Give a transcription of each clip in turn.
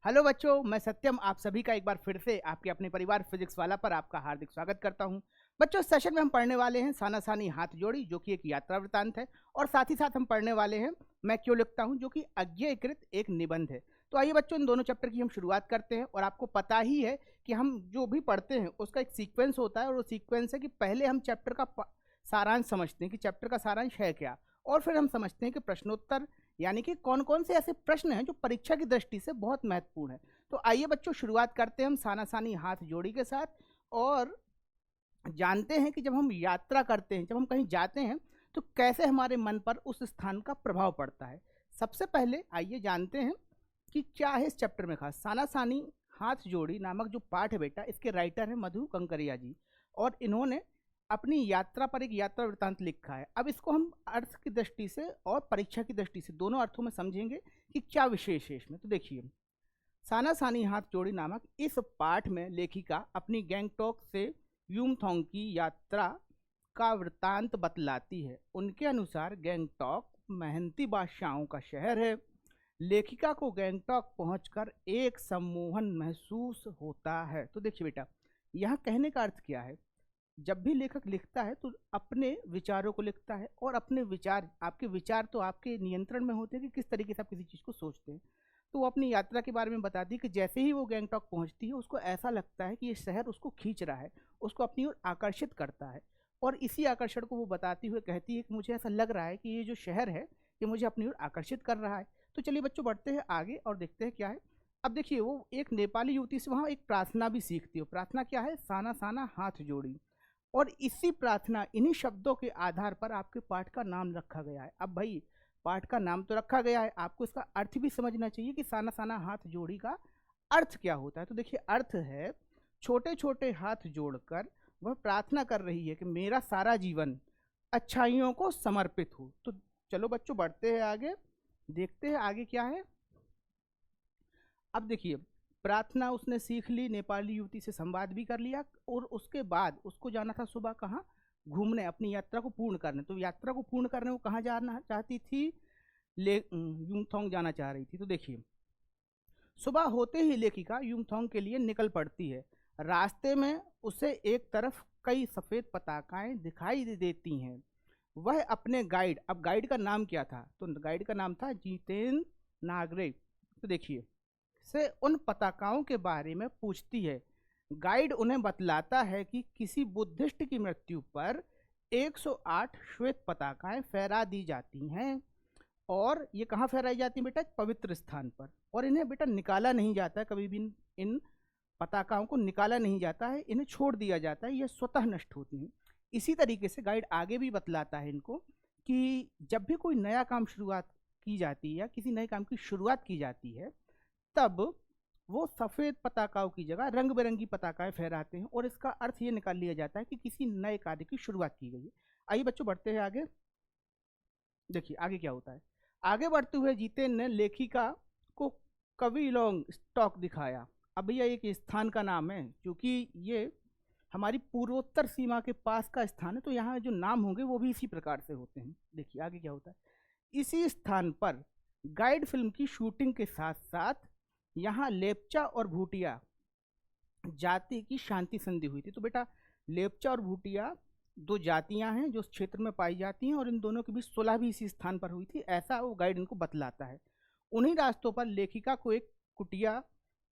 Hello बच्चों, मैं सत्यम आप सभी का एक बार फिर से आपके अपने परिवार फिजिक्स वाला पर आपका हार्दिक स्वागत करता हूं। बच्चों, इस सेशन में हम पढ़ने वाले हैं सानासानी हाथ जोड़ी, जो कि एक यात्रा वृत्तांत है। और साथ ही साथ हम पढ़ने वाले हैं मैं क्यों लिखता हूं, जो कि अज्ञेयकृत एक निबंध है। तो आइए बच्चों, इन दोनों चैप्टर की हम शुरुआत करते हैं। और आपको पता ही है कि हम जो भी पढ़ते हैं उसका एक सीक्वेंस होता है, और वो सीक्वेंस है कि पहले हम चैप्टर का सारांश समझते हैं कि चैप्टर का सारांश है क्या, और फिर हम समझते हैं कि प्रश्नोत्तर यानी कि कौन कौन से ऐसे प्रश्न हैं जो परीक्षा की दृष्टि से बहुत महत्वपूर्ण है। तो आइए बच्चों, शुरुआत करते हैं हम सानासानी हाथ जोड़ी के साथ। और जानते हैं कि जब हम यात्रा करते हैं, जब हम कहीं जाते हैं, तो कैसे हमारे मन पर उस स्थान का प्रभाव पड़ता है। सबसे पहले आइए जानते हैं कि क्या है इस चैप्टर में खास। सानासानी हाथ जोड़ी नामक जो पाठ है बेटा, इसके राइटर है मधु कंकरिया जी, और इन्होंने अपनी यात्रा पर एक यात्रा वृत्तांत लिखा है। अब इसको हम अर्थ की दृष्टि से और परीक्षा की दृष्टि से दोनों अर्थों में समझेंगे कि क्या विशेष है इसमें। तो देखिए, सानासानी हाथ जोड़ी नामक इस पाठ में लेखिका अपनी गैंगटॉक से युमथांग की यात्रा का वृत्तांत बतलाती है। उनके अनुसार गैंगटॉक मेहनती बादशाहों का शहर है। लेखिका को गैंगटॉक पहुंचकर एक सम्मोहन महसूस होता है। तो देखिए बेटा, यहाँ कहने का अर्थ क्या है। जब भी लेखक लिखता है तो अपने विचारों को लिखता है, और अपने विचार, आपके विचार तो आपके नियंत्रण में होते हैं कि किस तरीके से आप किसी चीज़ को सोचते हैं। तो वो अपनी यात्रा के बारे में बताती है कि जैसे ही वो गैंगटॉक पहुंचती है, उसको ऐसा लगता है कि ये शहर उसको खींच रहा है, उसको अपनी ओर आकर्षित करता है। और इसी आकर्षण को वो बताती हुए कहती है कि मुझे ऐसा लग रहा है कि ये जो शहर है, ये मुझे अपनी ओर आकर्षित कर रहा है। तो चलिए बच्चों, बढ़ते हैं आगे और देखते हैं क्या है। अब देखिए, वो एक नेपाली युवती से वहाँ एक प्रार्थना भी सीखती है। प्रार्थना क्या है? साना साना हाथ जोड़ी। और इसी प्रार्थना, इन्हीं शब्दों के आधार पर आपके पाठ का नाम रखा गया है। अब भाई, पाठ का नाम तो रखा गया है, आपको इसका अर्थ भी समझना चाहिए कि साना साना हाथ जोड़ी का अर्थ क्या होता है। तो देखिए, अर्थ है छोटे छोटे हाथ जोड़कर वह प्रार्थना कर रही है कि मेरा सारा जीवन अच्छाइयों को समर्पित हो। तो चलो बच्चों, बढ़ते हैं आगे, देखते हैं आगे क्या है। अब देखिए, प्रार्थना उसने सीख ली, नेपाली युवती से संवाद भी कर लिया, और उसके बाद उसको जाना था सुबह कहाँ? घूमने, अपनी यात्रा को पूर्ण करने। तो यात्रा को पूर्ण करने वो कहाँ जाना चाहती थी? युमथांग जाना चाह रही थी। तो देखिए, सुबह होते ही लेखिका युमथांग के लिए निकल पड़ती है। रास्ते में उसे एक तरफ कई सफ़ेद पताकाएं दिखाई देती हैं। वह अपने गाइड, अब गाइड का नाम क्या था? तो गाइड का नाम था जितेंद्र नागरे। तो देखिए, से उन पताकाओं के बारे में पूछती है। गाइड उन्हें बतलाता है कि किसी बुद्धिस्ट की मृत्यु पर 108 श्वेत पताकाएं फहरा दी जाती हैं। और ये कहाँ फहराई जाती हैं बेटा? एक पवित्र स्थान पर। और इन्हें बेटा निकाला नहीं जाता है कभी भी। इन पताकाओं को निकाला नहीं जाता है, इन्हें छोड़ दिया जाता है, ये स्वतः नष्ट होती हैं। इसी तरीके से गाइड आगे भी बतलाता है इनको कि जब भी कोई नया काम शुरुआत की जाती है या किसी नए काम की शुरुआत की जाती है, तब वो सफ़ेद पताकाओं की जगह रंग बिरंगी पताकाएं फहराते हैं, और इसका अर्थ ये निकाल लिया जाता है कि किसी नए कार्य की शुरुआत की गई है। आइए बच्चों, बढ़ते हैं आगे। देखिए आगे क्या होता है। आगे बढ़ते हुए जितेन ने लेखिका को कविलोंग स्टॉक दिखाया। अब भैया एक स्थान का नाम है, क्योंकि ये हमारी पूर्वोत्तर सीमा के पास का स्थान है, तो यहाँ जो नाम होंगे वो भी इसी प्रकार से होते हैं। देखिए आगे क्या होता है। इसी स्थान पर गाइड फिल्म की शूटिंग के साथ साथ यहाँ लेपचा और भूटिया जाति की शांति संधि हुई थी। तो बेटा, लेपचा और भूटिया दो जातियां हैं जो उस क्षेत्र में पाई जाती हैं, और इन दोनों के बीच सुलह भी इसी स्थान पर हुई थी, ऐसा वो गाइड इनको बतलाता है। उन्हीं रास्तों पर लेखिका को एक कुटिया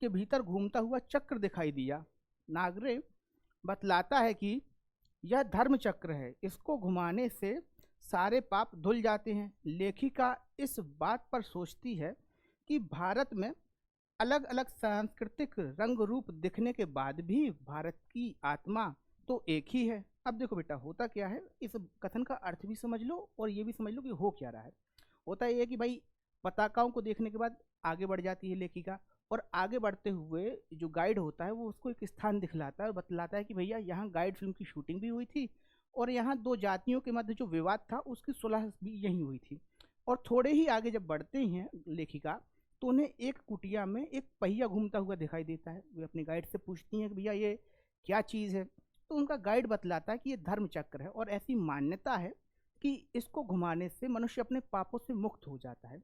के भीतर घूमता हुआ चक्र दिखाई दिया। नागरे बतलाता है कि यह धर्म चक्र है, इसको घुमाने से सारे पाप धुल जाते हैं। लेखिका इस बात पर सोचती है कि भारत में अलग अलग सांस्कृतिक रंग रूप दिखने के बाद भी भारत की आत्मा तो एक ही है। अब देखो बेटा, होता क्या है, इस कथन का अर्थ भी समझ लो और ये भी समझ लो कि हो क्या रहा है। होता ये है कि भाई, पताकाओं को देखने के बाद आगे बढ़ जाती है लेखिका, और आगे बढ़ते हुए जो गाइड होता है वो उसको एक स्थान दिखलाता है और बतलाता है कि भैया यहाँ गाइड फिल्म की शूटिंग भी हुई थी, और यहाँ दो जातियों के मध्य जो विवाद था उसकी सुलह भी यहीं हुई थी। और थोड़े ही आगे जब बढ़ते हैं लेखिका, तो उन्हें एक कुटिया में एक पहिया घूमता हुआ दिखाई देता है। वे अपने गाइड से पूछती हैं कि भैया ये क्या चीज़ है। तो उनका गाइड बतलाता है कि ये धर्म चक्र है, और ऐसी मान्यता है कि इसको घुमाने से मनुष्य अपने पापों से मुक्त हो जाता है।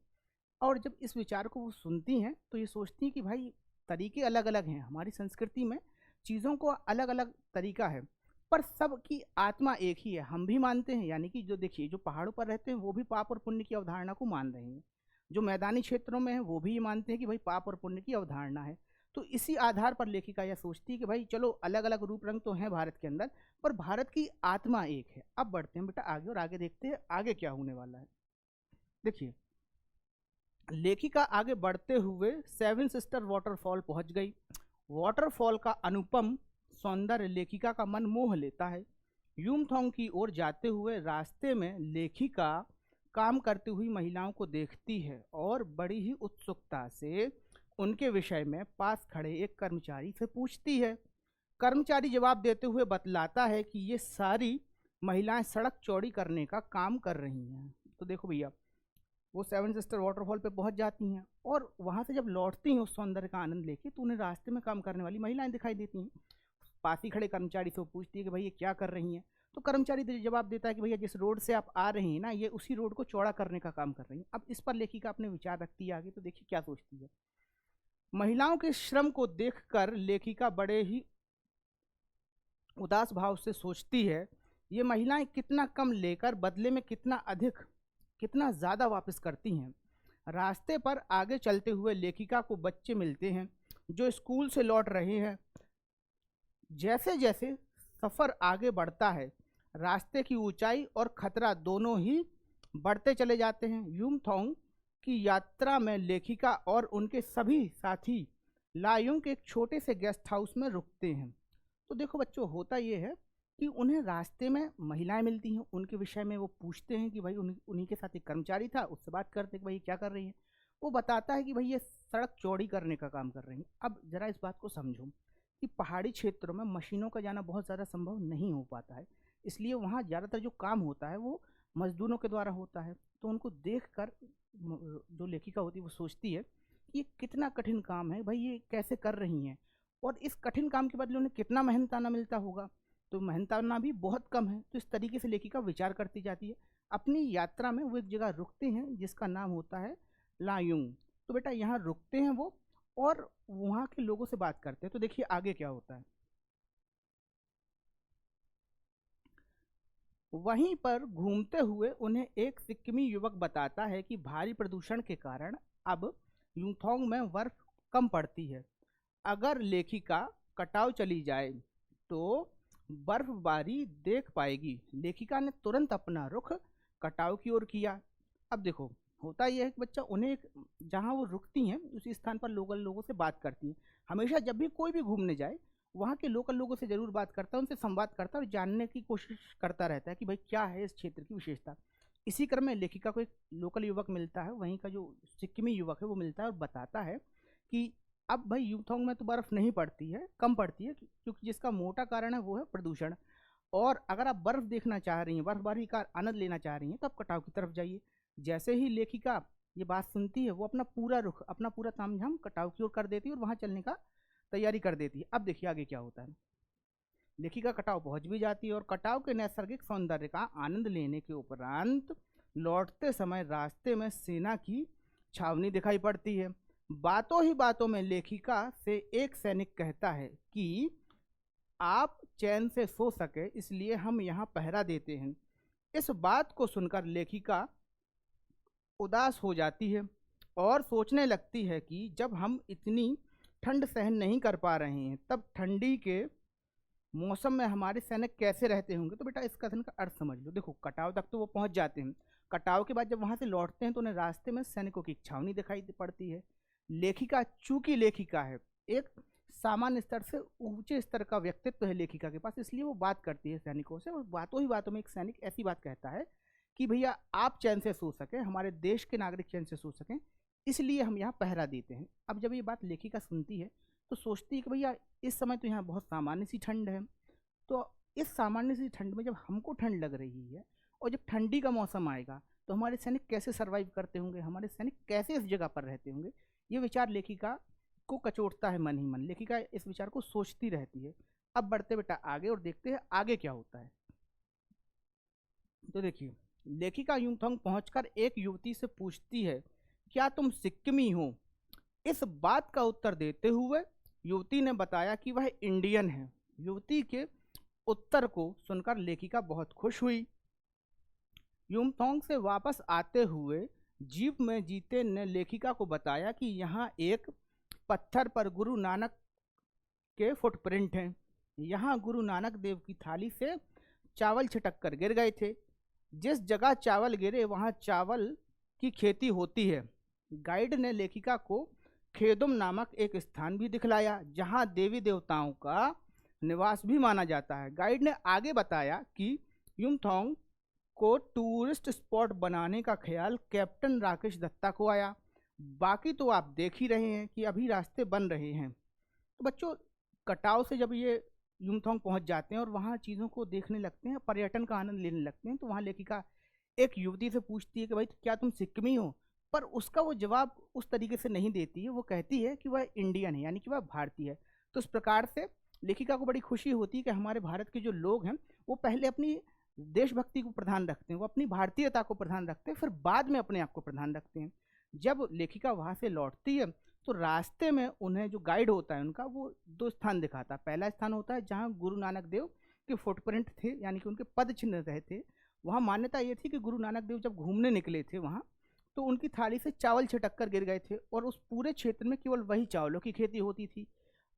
और जब इस विचार को वो सुनती हैं तो ये सोचती हैं कि भाई तरीके अलग अलग हैं, हमारी संस्कृति में चीज़ों को अलग अलग तरीका है, पर सबकी आत्मा एक ही है, हम भी मानते हैं। यानी कि जो देखिए जो पहाड़ों पर रहते हैं वो भी पाप और पुण्य की अवधारणा को मान रहे हैं, जो मैदानी क्षेत्रों में है वो भी ये मानते हैं कि भाई पाप और पुण्य की अवधारणा है। तो इसी आधार पर लेखिका यह सोचती है कि भाई चलो अलग अलग रूप रंग तो हैं भारत के अंदर, पर भारत की आत्मा एक है। अब बढ़ते हैं बेटा आगे और आगे देखते हैं आगे क्या होने वाला है। देखिए लेखिका आगे बढ़ते हुए सेवन सिस्टर वाटरफॉल पहुंच गई। वाटरफॉल का अनुपम सौंदर्य लेखिका का मन मोह लेता है। यूमथोंग की ओर जाते हुए रास्ते में लेखिका काम करती हुई महिलाओं को देखती है और बड़ी ही उत्सुकता से उनके विषय में पास खड़े एक कर्मचारी से पूछती है। कर्मचारी जवाब देते हुए बतलाता है कि ये सारी महिलाएं सड़क चौड़ी करने का काम कर रही हैं। तो देखो भैया वो सेवन सिस्टर वाटरफॉल पे पहुंच जाती हैं और वहां से जब लौटती हैं उस सौंदर्य का आनंद लेके तो उन्हें रास्ते में काम करने वाली महिलाएं दिखाई देती हैं। पास ही खड़े कर्मचारी से वो पूछती है कि भाई ये क्या कर रही हैं। तो कर्मचारी जवाब देता है कि भैया जिस रोड से आप आ रही हैं ना ये उसी रोड को चौड़ा करने का काम कर रही हैं। अब इस पर लेखिका अपने विचार रखती है आगे, तो देखिए क्या सोचती है। महिलाओं के श्रम को देखकर लेखिका बड़े ही उदास भाव से सोचती है, ये महिलाएं कितना कम लेकर बदले में कितना अधिक कितना ज़्यादा वापस करती हैं। रास्ते पर आगे चलते हुए लेखिका को बच्चे मिलते हैं जो स्कूल से लौट रहे हैं। जैसे जैसे सफ़र आगे बढ़ता है रास्ते की ऊंचाई और खतरा दोनों ही बढ़ते चले जाते हैं। यूमथोंग की यात्रा में लेखिका और उनके सभी साथी लायुंग के एक छोटे से गेस्ट हाउस में रुकते हैं। तो देखो बच्चों होता ये है कि उन्हें रास्ते में महिलाएं मिलती हैं, उनके विषय में वो पूछते हैं कि भाई उन्हीं के साथ एक कर्मचारी था, उससे बात करते हैं कि भाई क्या कर रही है। वो बताता है कि भाई ये सड़क चौड़ी करने का काम कर रही हैं। अब ज़रा इस बात को समझो कि पहाड़ी क्षेत्रों में मशीनों का जाना बहुत ज़्यादा संभव नहीं हो पाता है, इसलिए वहाँ ज़्यादातर जो काम होता है वो मजदूरों के द्वारा होता है। तो उनको देख कर जो लेखिका होती है वो सोचती है कि ये कितना कठिन काम है, भाई ये कैसे कर रही हैं और इस कठिन काम के बदले उन्हें कितना मेहनताना मिलता होगा। तो मेहनताना भी बहुत कम है। तो इस तरीके से लेखिका विचार करती जाती है। अपनी यात्रा में वो एक जगह रुकते हैं जिसका नाम होता है लायुंग। तो बेटा यहाँ रुकते हैं वो और वहाँ के लोगों से बात करते हैं। तो देखिए आगे क्या होता है। वहीं पर घूमते हुए उन्हें एक सिक्किमी युवक बताता है कि भारी प्रदूषण के कारण अब यूथोंग में बर्फ कम पड़ती है। अगर लेखिका कटाव चली जाए तो बर्फबारी देख पाएगी। लेखिका ने तुरंत अपना रुख कटाव की ओर किया। अब देखो होता यह है कि बच्चा उन्हें जहाँ वो रुकती हैं उसी स्थान पर लोकल लोगों से बात करती हैं। हमेशा जब भी कोई भी घूमने जाए वहाँ के लोकल लोगों से ज़रूर बात करता है, उनसे संवाद करता है और जानने की कोशिश करता रहता है कि भाई क्या है इस क्षेत्र की विशेषता। इसी क्रम में लेखिका को एक लोकल युवक मिलता है, वहीं का जो सिक्किमी युवक है वो मिलता है और बताता है कि अब भाई यूथोंग में तो बर्फ़ नहीं पड़ती है, कम पड़ती है, क्योंकि जिसका मोटा कारण है वो है प्रदूषण। और अगर आप बर्फ़ देखना चाह रही हैं, बर्फबारी का आनंद लेना चाह रही हैं, तो आप कटाव की तरफ जाइए। जैसे ही लेखिका ये बात सुनती है वो अपना पूरा रुख अपना पूरा तामझाम कटाव की ओर कर देती है और वहाँ चलने का तैयारी कर देती है। अब देखिए आगे क्या होता है। लेखिका कटाव पहुंच भी जाती है और कटाव के नैसर्गिक सौंदर्य का आनंद लेने के उपरांत लौटते समय रास्ते में सेना की छावनी दिखाई पड़ती है। बातों ही बातों में लेखिका से एक सैनिक कहता है कि आप चैन से सो सके इसलिए हम यहाँ पहरा देते हैं। इस बात को सुनकर लेखिका उदास हो जाती है और सोचने लगती है कि जब हम इतनी ठंड सहन नहीं कर पा रहे हैं तब ठंडी के मौसम में हमारे सैनिक कैसे रहते होंगे। तो बेटा इस कथन का अर्थ समझ लो। देखो कटाव तक तो वो पहुंच जाते हैं, कटाव के बाद जब वहां से लौटते हैं तो उन्हें रास्ते में सैनिकों की छावनी दिखाई पड़ती है। लेखिका चूंकि लेखिका है, एक सामान्य स्तर से ऊंचे स्तर का व्यक्तित्व है लेखिका के पास, इसलिए वो बात करती है सैनिकों से और बातों ही बातों में एक सैनिक ऐसी बात कहता है कि भैया आप चैन से सो सकें, हमारे देश के नागरिक चैन से सो सकें, इसलिए हम यहाँ पहरा देते हैं। अब जब ये बात लेखिका सुनती है तो सोचती है कि भैया इस समय तो यहाँ बहुत सामान्य सी ठंड है, तो इस सामान्य सी ठंड में जब हमको ठंड लग रही है और जब ठंडी का मौसम आएगा तो हमारे सैनिक कैसे सर्वाइव करते होंगे, हमारे सैनिक कैसे इस जगह पर रहते होंगे। ये विचार लेखिका को कचोटता है मन ही मन। लेखिका इस विचार को सोचती रहती है। अब बढ़ते बेटा आगे और देखते हैं आगे क्या होता है। तो देखिए लेखिका यूथोंग पहुंचकर एक युवती से पूछती है क्या तुम सिक्किमी हो? इस बात का उत्तर देते हुए युवती ने बताया कि वह इंडियन है। युवती के उत्तर को सुनकर लेखिका बहुत खुश हुई। युमथांग से वापस आते हुए जीप में जीतेन ने लेखिका को बताया कि यहाँ एक पत्थर पर गुरु नानक के फुटप्रिंट हैं। यहाँ गुरु नानक देव की थाली से चावल छिटक कर गिर गए थे। जिस जगह चावल गिरे वहाँ चावल की खेती होती है। गाइड ने लेखिका को खेदुम नामक एक स्थान भी दिखलाया जहाँ देवी देवताओं का निवास भी माना जाता है। गाइड ने आगे बताया कि युमथांग को टूरिस्ट स्पॉट बनाने का ख्याल कैप्टन राकेश दत्ता को आया। बाकी तो आप देख ही रहे हैं कि अभी रास्ते बन रहे हैं। तो बच्चों, कटाव से जब ये युमथांग पहुंच जाते हैं और वहाँ चीज़ों को देखने लगते हैं, पर्यटन का आनंद लेने लगते हैं, तो वहाँ लेखिका एक युवती से पूछती है कि भाई क्या तुम सिक्किमी हो? पर उसका वो जवाब उस तरीके से नहीं देती है। वो कहती है कि वह इंडियन है, यानी कि वह भारतीय है। तो इस प्रकार से लेखिका को बड़ी खुशी होती है कि हमारे भारत के जो लोग हैं वो पहले अपनी देशभक्ति को प्रधान रखते हैं, वो अपनी भारतीयता को प्रधान रखते हैं, फिर बाद में अपने आप को प्रधान रखते हैं। जब लेखिका वहाँ से लौटती है तो रास्ते में उन्हें जो गाइड होता है उनका, वो दो स्थान दिखाता है। पहला स्थान होता है जहाँ गुरु नानक देव के फुटप्रिंट थे, यानी कि उनके पद चिन्ह रहे थे। वहाँ मान्यता ये थी कि गुरु नानक देव जब घूमने निकले थे वहाँ, तो उनकी थाली से चावल छिटक कर गिर गए थे और उस पूरे क्षेत्र में केवल वही चावलों की खेती होती थी।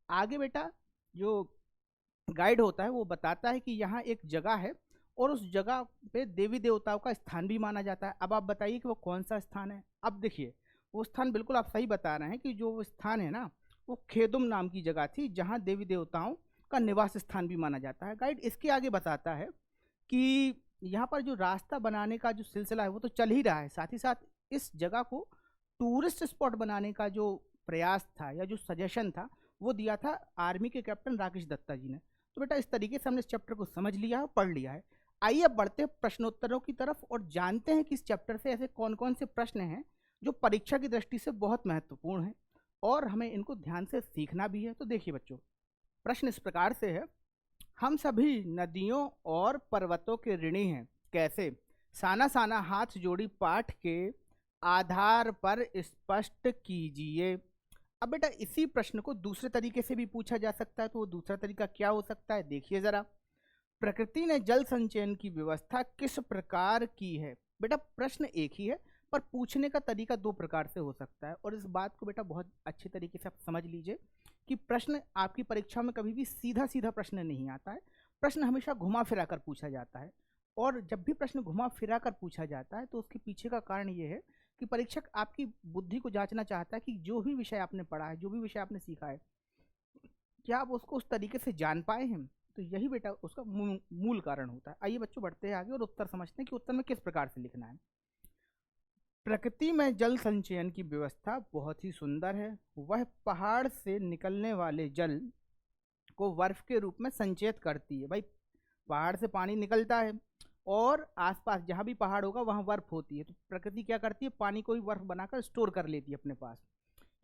आगे बेटा जो गाइड होता है वो बताता है कि यहाँ एक जगह है और उस जगह पे देवी देवताओं का स्थान भी माना जाता है। अब आप बताइए कि वो कौन सा स्थान है। अब देखिए, वो स्थान बिल्कुल आप सही बता रहे हैं कि जो वो स्थान है ना, वो खेदुम नाम की जगह थी जहाँ देवी देवताओं का निवास स्थान भी माना जाता है। गाइड इसके आगे बताता है कि यहाँ पर जो रास्ता बनाने का जो सिलसिला है वो तो चल ही रहा है, साथ ही साथ इस जगह को टूरिस्ट स्पॉट बनाने का जो प्रयास था या जो सजेशन था वो दिया था आर्मी के कैप्टन राकेश दत्ता जी ने। तो बेटा इस तरीके से हमने इस चैप्टर को समझ लिया है और पढ़ लिया है। आइए अब बढ़ते हैं प्रश्नोत्तरों की तरफ और जानते हैं कि इस चैप्टर से ऐसे कौन कौन से प्रश्न हैं जो परीक्षा की दृष्टि से बहुत महत्वपूर्ण हैं और हमें इनको ध्यान से सीखना भी है। तो देखिए बच्चों, प्रश्न इस प्रकार से है, हम सभी नदियों और पर्वतों के ऋणी हैं, कैसे? साना साना हाथ जोड़ी पाठ के आधार पर स्पष्ट कीजिए। अब बेटा इसी प्रश्न को दूसरे तरीके से भी पूछा जा सकता है, तो वो दूसरा तरीका क्या हो सकता है, देखिए जरा। प्रकृति ने जल संचयन की व्यवस्था किस प्रकार की है? बेटा प्रश्न एक ही है पर पूछने का तरीका दो प्रकार से हो सकता है, और इस बात को बेटा बहुत अच्छे तरीके से आप समझ लीजिए कि प्रश्न आपकी परीक्षा में कभी भी सीधा सीधा प्रश्न नहीं आता है। प्रश्न हमेशा घुमा फिरा कर पूछा जाता है, और जब भी प्रश्न घुमा फिरा कर पूछा जाता है तो उसके पीछे का कारण ये है कि परीक्षक आपकी बुद्धि को जांचना चाहता है कि जो भी विषय आपने पढ़ा है, जो भी विषय आपने सीखा है, क्या आप उसको उस तरीके से जान पाए हैं। तो यही बेटा उसका मूल कारण होता है। आइए बच्चों बढ़ते हैं आगे और उत्तर समझते हैं कि उत्तर में किस प्रकार से लिखना है। प्रकृति में जल संचयन की व्यवस्था बहुत ही सुंदर है। वह पहाड़ से निकलने वाले जल को बर्फ के रूप में संचयित करती है। भाई पहाड़ से पानी निकलता है और आसपास जहाँ भी पहाड़ होगा वहाँ बर्फ होती है, तो प्रकृति क्या करती है, पानी को ही बर्फ बनाकर स्टोर कर लेती है अपने पास।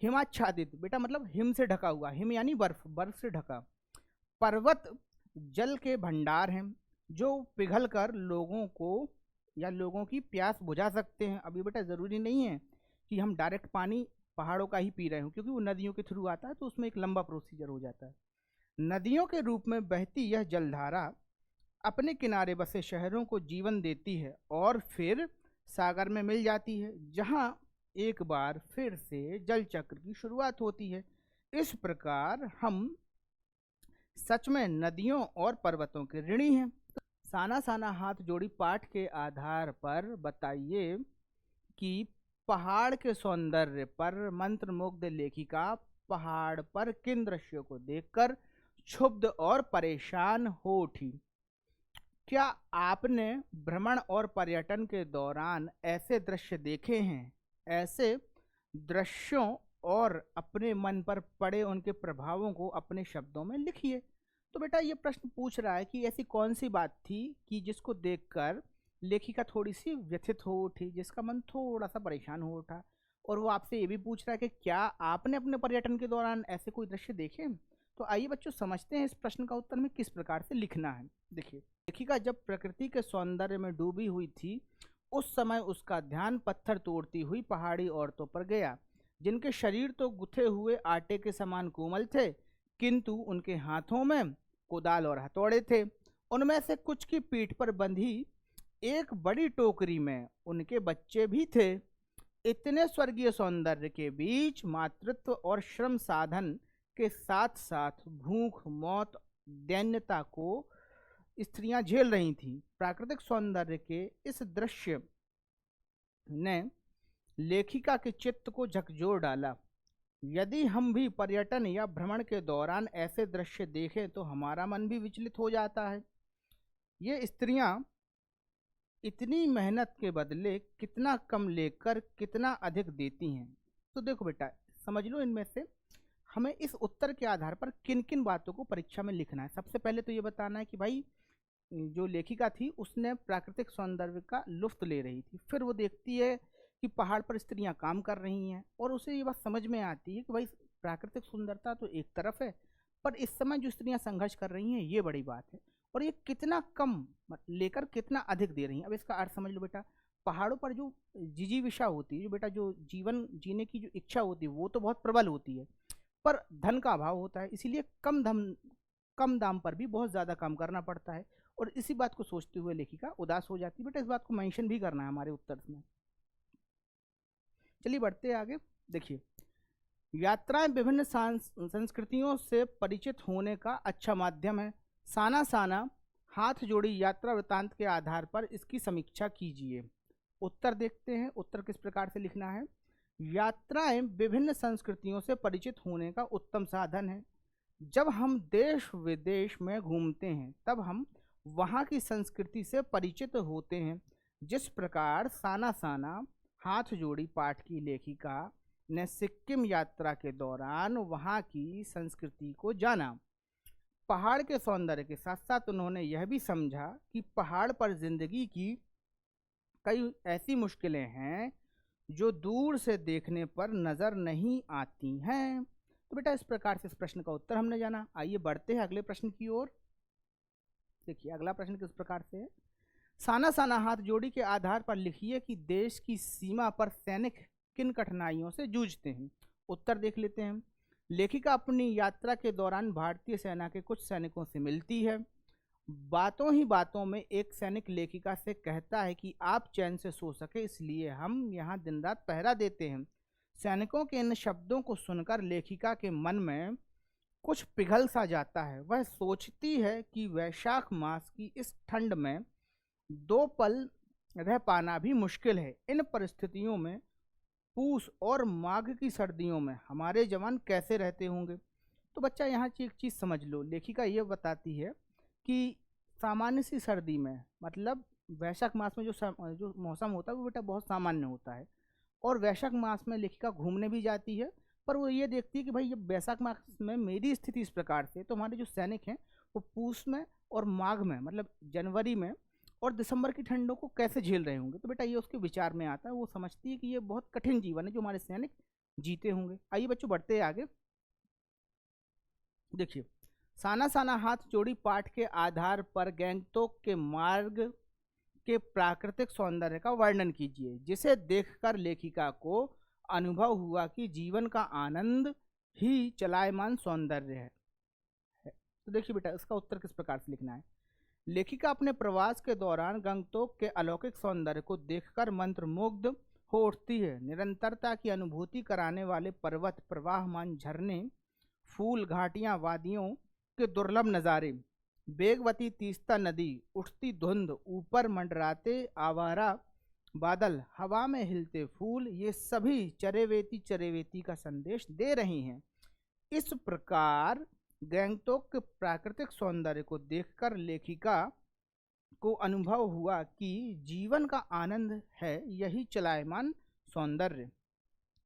हिमाच्छादित बेटा मतलब हिम से ढका हुआ, हिम यानी बर्फ, बर्फ से ढका। पर्वत जल के भंडार हैं जो पिघल कर लोगों को या लोगों की प्यास बुझा सकते हैं। अभी बेटा ज़रूरी नहीं है कि हम डायरेक्ट पानी पहाड़ों का ही पी रहे हो, क्योंकि वो नदियों के थ्रू आता है तो उसमें एक लंबा प्रोसीजर हो जाता है। नदियों के रूप में बहती यह जलधारा अपने किनारे बसे शहरों को जीवन देती है और फिर सागर में मिल जाती है, जहाँ एक बार फिर से जल चक्र की शुरुआत होती है। इस प्रकार हम सच में नदियों और पर्वतों के ऋणी हैं। साना साना हाथ जोड़ी पाठ के आधार पर बताइए कि पहाड़ के सौंदर्य पर मंत्रमुग्ध लेखिका पहाड़ पर किन दृश्यों को देखकर क्षुब्ध और परेशान हो उठी। क्या आपने भ्रमण और पर्यटन के दौरान ऐसे दृश्य देखे हैं? ऐसे दृश्यों और अपने मन पर पड़े उनके प्रभावों को अपने शब्दों में लिखिए। तो बेटा ये प्रश्न पूछ रहा है कि ऐसी कौन सी बात थी कि जिसको देखकर लेखिका थोड़ी सी व्यथित हो उठी, जिसका मन थोड़ा सा परेशान हो उठा, और वो आपसे ये भी पूछ रहा है कि क्या आपने अपने पर्यटन के दौरान ऐसे कोई दृश्य देखे। तो आइए बच्चों समझते हैं इस प्रश्न का उत्तर में किस प्रकार से लिखना है। देखिए, लेखिका जब प्रकृति के सौंदर्य में डूबी हुई थी उस समय उसका ध्यान पत्थर तोड़ती हुई पहाड़ी औरतों पर गया, जिनके शरीर तो गुथे हुए आटे के समान कोमल थे, किंतु उनके हाथों में कुदाल और हथौड़े थे। उनमें से कुछ की पीठ पर बंधी एक बड़ी टोकरी में उनके बच्चे भी थे। इतने स्वर्गीय सौंदर्य के बीच मातृत्व और श्रम साधन के साथ साथ भूख, मौत, दैन्यता को स्त्रियां झेल रही थीं। प्राकृतिक सौंदर्य के इस दृश्य ने लेखिका के चित्त को झकझोर डाला। यदि हम भी पर्यटन या भ्रमण के दौरान ऐसे दृश्य देखें तो हमारा मन भी विचलित हो जाता है। ये स्त्रियां इतनी मेहनत के बदले कितना कम लेकर कितना अधिक देती हैं। तो देखो बेटा, समझ लो इनमें से हमें इस उत्तर के आधार पर किन किन बातों को परीक्षा में लिखना है। सबसे पहले तो ये बताना है कि भाई जो लेखिका थी उसने प्राकृतिक सौंदर्य का लुत्फ ले रही थी। फिर वो देखती है कि पहाड़ पर स्त्रियां काम कर रही हैं और उसे ये बात समझ में आती है कि भाई प्राकृतिक सुंदरता तो एक तरफ है, पर इस समय जो स्त्रियां संघर्ष कर रही हैं ये बड़ी बात है, और ये कितना कम लेकर कितना अधिक दे रही हैं। अब इसका अर्थ समझ लो बेटा, पहाड़ों पर जो जिजीविषा होती है, जो बेटा जो जीवन जीने की जो इच्छा होती है वो तो बहुत प्रबल होती है, पर धन का अभाव होता है, इसीलिए कम दाम पर भी बहुत ज़्यादा काम करना पड़ता है। और इसी बात को सोचते हुए लेखिका उदास हो जाती है। बेटा इस बात को मेंशन भी करना है हमारे उत्तर में। चलिए बढ़ते हैं आगे। देखिए, यात्राएं विभिन्न संस्कृतियों से परिचित होने का अच्छा माध्यम है। साना साना हाथ जोड़ी यात्रा वृत्तांत के आधार पर इसकी समीक्षा कीजिए। उत्तर देखते हैं, उत्तर किस प्रकार से लिखना है। यात्राएं विभिन्न संस्कृतियों से परिचित होने का उत्तम साधन है। जब हम देश विदेश में घूमते हैं तब हम वहाँ की संस्कृति से परिचित होते हैं। जिस प्रकार साना साना हाथ जोड़ी पाठ की लेखिका ने सिक्किम यात्रा के दौरान वहाँ की संस्कृति को जाना, पहाड़ के सौंदर्य के साथ साथ उन्होंने यह भी समझा कि पहाड़ पर जिंदगी की कई ऐसी मुश्किलें हैं जो दूर से देखने पर नजर नहीं आती हैं। तो बेटा इस प्रकार से इस प्रश्न का उत्तर हमने जाना। आइए बढ़ते हैं अगले प्रश्न की ओर। देखिए अगला प्रश्न किस प्रकार से है। साना साना हाथ जोड़ी के आधार पर लिखिए कि देश की सीमा पर सैनिक किन कठिनाइयों से जूझते हैं। उत्तर देख लेते हैं। लेखिका अपनी यात्रा के दौरान भारतीय सेना के कुछ सैनिकों से मिलती है। बातों ही बातों में एक सैनिक लेखिका से कहता है कि आप चैन से सो सके इसलिए हम यहाँ दिन रात पहरा देते हैं। सैनिकों के इन शब्दों को सुनकर लेखिका के मन में कुछ पिघल सा जाता है। वह सोचती है कि वैशाख मास की इस ठंड में 2 पल रह पाना भी मुश्किल है। इन परिस्थितियों में पूस और माघ की सर्दियों में हमारे जवान कैसे रहते होंगे। तो बच्चा यहाँ एक चीज़ समझ लो, लेखिका ये बताती है कि सामान्य सी सर्दी में, मतलब वैशाख मास में जो मौसम होता है वो बेटा बहुत सामान्य होता है, और वैशाख मास में लेखिका घूमने भी जाती है, पर वो ये देखती है कि भाई ये वैशाख मास में मेरी स्थिति इस प्रकार से, तो हमारे जो सैनिक हैं वो पूस में और माघ में, मतलब जनवरी में और दिसंबर की ठंडों को कैसे झेल रहे होंगे। तो बेटा ये उसके विचार में आता है, वो समझती है कि ये बहुत कठिन जीवन है जो हमारे सैनिक जीते होंगे। आइए बच्चों बढ़ते हैं आगे। देखिए, साना साना हाथ जोड़ी पाठ के आधार पर गैंगटोक के मार्ग के प्राकृतिक सौंदर्य का वर्णन कीजिए, जिसे देखकर लेखिका को अनुभव हुआ कि जीवन का आनंद ही चलायमान सौंदर्य है। तो देखिए बेटा इसका उत्तर किस प्रकार से लिखना है। लेखिका अपने प्रवास के दौरान गंगटोक के अलौकिक सौंदर्य को देखकर मंत्रमुग्ध हो उठती है। निरंतरता की अनुभूति कराने वाले पर्वत, प्रवाहमान झरने, फूल, घाटियां, वादियों के दुर्लभ नज़ारे, बेगवती तीस्ता नदी, उठती धुंध, ऊपर मंडराते आवारा बादल, हवा में हिलते फूल, ये सभी चरेवेती चरेवेती का संदेश दे रही हैं। इस प्रकार गैंगटोक के प्राकृतिक सौंदर्य को देखकर लेखिका को अनुभव हुआ कि जीवन का आनंद है यही चलायमान सौंदर्य।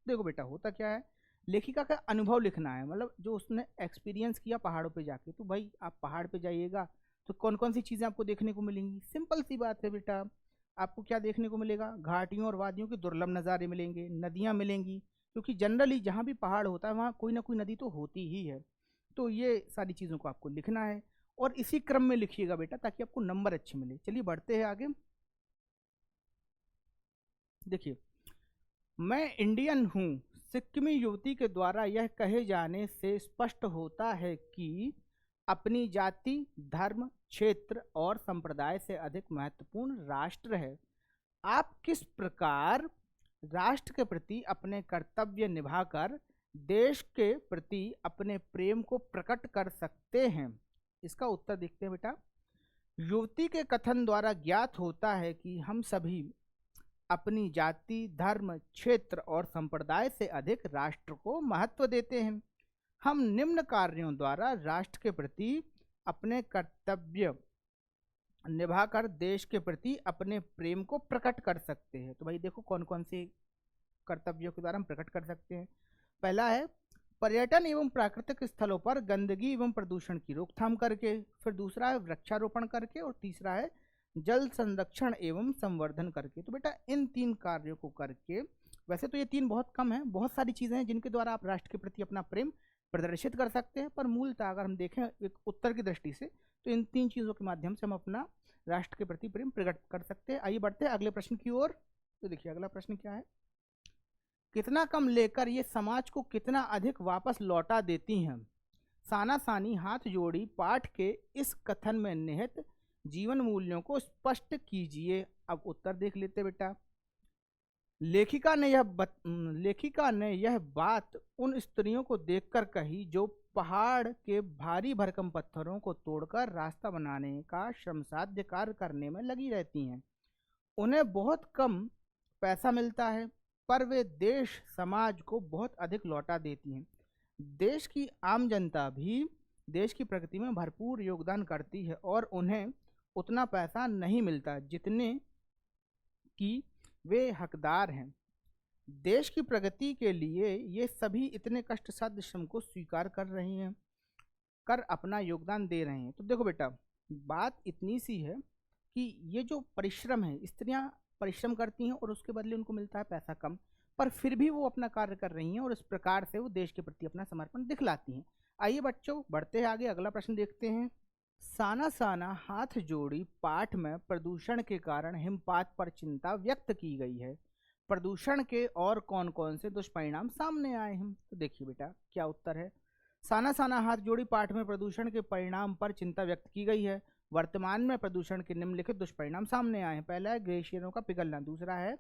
देखो बेटा होता क्या है, लेखिका का अनुभव लिखना है, मतलब जो उसने एक्सपीरियंस किया पहाड़ों पे जाके। तो भाई आप पहाड़ पे जाइएगा तो कौन कौन सी चीज़ें आपको देखने को मिलेंगी। सिंपल सी बात है बेटा, आपको क्या देखने को मिलेगा, घाटियों और वादियों के दुर्लभ नज़ारे मिलेंगे, नदियाँ मिलेंगी, क्योंकि जनरली जहाँ भी पहाड़ होता है वहाँ कोई ना कोई नदी तो होती ही है। तो ये सारी चीज़ों को आपको लिखना है और इसी क्रम में लिखिएगा बेटा ताकि आपको नंबर अच्छे मिले। चलिए बढ़ते हैं आगे। देखिए, मैं इंडियन हूँ, सिक्किमी युवती के द्वारा यह कहे जाने से स्पष्ट होता है कि अपनी जाति, धर्म, क्षेत्र और संप्रदाय से अधिक महत्वपूर्ण राष्ट्र है। आप किस प्रकार राष्ट्र के प्रति अपने कर्तव्य निभाकर देश के प्रति अपने प्रेम को प्रकट कर सकते हैं? इसका उत्तर देखते हैं बेटा। युवती के कथन द्वारा ज्ञात होता है कि हम सभी अपनी जाति, धर्म, क्षेत्र और संप्रदाय से अधिक राष्ट्र को महत्व देते हैं। हम निम्न कार्यों द्वारा राष्ट्र के प्रति अपने कर्तव्य निभाकर देश के प्रति अपने प्रेम को प्रकट कर सकते हैं। तो भाई देखो कौन कौन से कर्तव्यों के द्वारा हम प्रकट कर सकते हैं। पहला है पर्यटन एवं प्राकृतिक स्थलों पर गंदगी एवं प्रदूषण की रोकथाम करके, फिर दूसरा है वृक्षारोपण करके, और तीसरा है जल संरक्षण एवं संवर्धन करके। तो बेटा इन 3 कार्यों को करके, वैसे तो ये 3 बहुत कम है, बहुत सारी चीजें हैं जिनके द्वारा आप राष्ट्र के प्रति अपना प्रेम प्रदर्शित कर सकते हैं, पर मूलतः अगर हम देखें एक उत्तर की दृष्टि से तो इन 3 चीजों के माध्यम से हम अपना राष्ट्र के प्रति प्रेम प्रकट कर सकते हैं। आइए बढ़ते हैं अगले प्रश्न की ओर। तो देखिए अगला प्रश्न क्या है, कितना कम लेकर ये समाज को कितना अधिक वापस लौटा देती हैं? सानासानी हाथ जोड़ी पाठ के इस कथन में निहित जीवन मूल्यों को स्पष्ट कीजिए। अब उत्तर देख लेते बेटा। लेखिका ने यह बात उन स्त्रियों को देखकर कही जो पहाड़ के भारी भरकम पत्थरों को तोड़कर रास्ता बनाने का श्रमसाध्य कार्य करने में लगी रहती हैं। उन्हें बहुत कम पैसा मिलता है, पर वे देश समाज को बहुत अधिक लौटा देती हैं। देश की आम जनता भी देश की प्रगति में भरपूर योगदान करती है और उन्हें उतना पैसा नहीं मिलता जितने की वे हकदार हैं। देश की प्रगति के लिए ये सभी इतने कष्टसाध्य श्रम को स्वीकार कर रही हैं, कर अपना योगदान दे रहे हैं। तो देखो बेटा बात इतनी सी है कि ये जो परिश्रम है, स्त्रियां परिश्रम करती हैं और उसके बदले उनको मिलता है पैसा कम, पर फिर भी वो अपना कार्य कर रही हैं और इस प्रकार से वो देश के प्रति अपना समर्पण दिखलाती हैं। आइए बच्चों बढ़ते हैं आगे, अगला प्रश्न देखते हैं। साना साना हाथ जोड़ी पाठ में प्रदूषण के कारण हिमपात पर चिंता व्यक्त की गई है। प्रदूषण के और कौन कौन से दुष्परिणाम सामने आए हैं? तो देखिए बेटा क्या उत्तर है। साना साना हाथ जोड़ी पाठ में प्रदूषण के परिणाम पर चिंता व्यक्त की गई है। वर्तमान में प्रदूषण के निम्नलिखित दुष्परिणाम सामने आए हैं। पहला है ग्लेशियरों का पिघलना, दूसरा है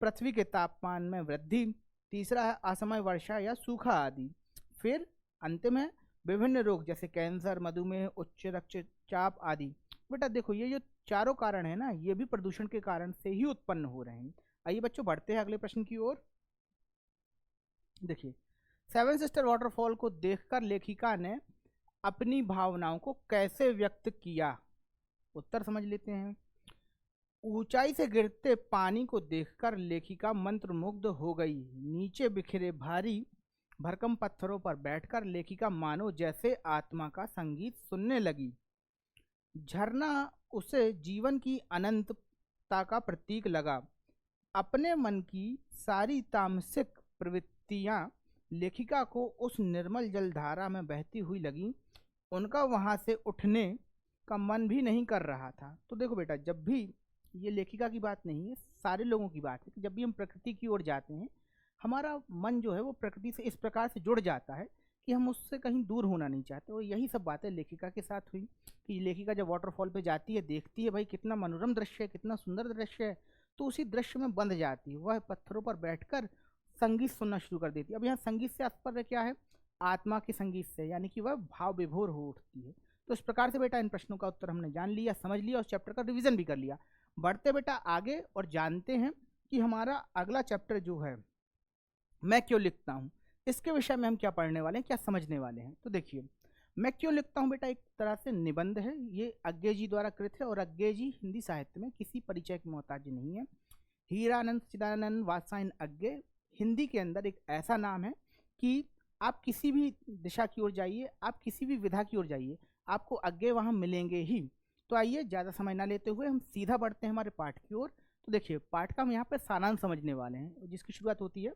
पृथ्वी के तापमान में वृद्धि, तीसरा है असमय वर्षा या सूखा आदि, फिर अंतिम है विभिन्न रोग जैसे कैंसर, मधुमेह, उच्च रक्तचाप आदि। बेटा देखो ये जो चारों कारण है ना, ये भी प्रदूषण के कारण से ही उत्पन्न हो रहे हैं। आइए बच्चों बढ़ते हैं अगले प्रश्न की ओर। देखिए सेवन सिस्टर वाटरफॉल को देखकर लेखिका ने अपनी भावनाओं को कैसे व्यक्त किया? उत्तर समझ लेते हैं। ऊंचाई से गिरते पानी को देखकर लेखिका मंत्रमुग्ध हो गई। नीचे बिखरे भारी भरकम पत्थरों पर बैठकर लेखिका मानो जैसे आत्मा का संगीत सुनने लगी। झरना उसे जीवन की अनंतता का प्रतीक लगा। अपने मन की सारी तामसिक प्रवृत्तियां लेखिका को उस निर्मल जलधारा में बहती हुई लगी। उनका वहां से उठने का मन भी नहीं कर रहा था। तो देखो बेटा जब भी, ये लेखिका की बात नहीं है, सारे लोगों की बात है कि जब भी हम प्रकृति की ओर जाते हैं हमारा मन जो है वो प्रकृति से इस प्रकार से जुड़ जाता है कि हम उससे कहीं दूर होना नहीं चाहते। और यही सब बातें लेखिका के साथ हुई कि लेखिका जब वाटरफॉल पे जाती है, देखती है भाई कितना मनोरम दृश्य है, कितना सुंदर दृश्य है, तो उसी दृश्य में बंध जाती है। वह पत्थरों पर बैठकर संगीत सुनना शुरू कर देती है। अब यहाँ संगीत से तात्पर्य क्या है? आत्मा के संगीत से, यानी कि वह भाव विभोर हो उठती है। तो इस प्रकार से बेटा इन प्रश्नों का उत्तर हमने जान लिया, समझ लिया और चैप्टर का रिवीजन भी कर लिया। बढ़ते बेटा आगे और जानते हैं कि हमारा अगला चैप्टर जो है मैं क्यों लिखता हूँ, इसके विषय में हम क्या पढ़ने वाले हैं, क्या समझने वाले हैं। तो देखिए मैं क्यों लिखता हूँ बेटा एक तरह से निबंध है, ये अज्ञे जी द्वारा कृत है और अज्ञे जी हिंदी साहित्य में किसी परिचय की मोहताज नहीं है। हीरानंद चिदानंद वात्सायन अज्ञे हिंदी के अंदर एक ऐसा नाम है कि आप किसी भी दिशा की ओर जाइए, आप किसी भी विधा की ओर जाइए, आपको अज्ञे वहाँ मिलेंगे ही। तो आइए ज़्यादा समय ना लेते हुए हम सीधा बढ़ते हैं हमारे पाठ की ओर। तो देखिए पाठ का हम यहाँ पर सारांश समझने वाले हैं, जिसकी शुरुआत होती है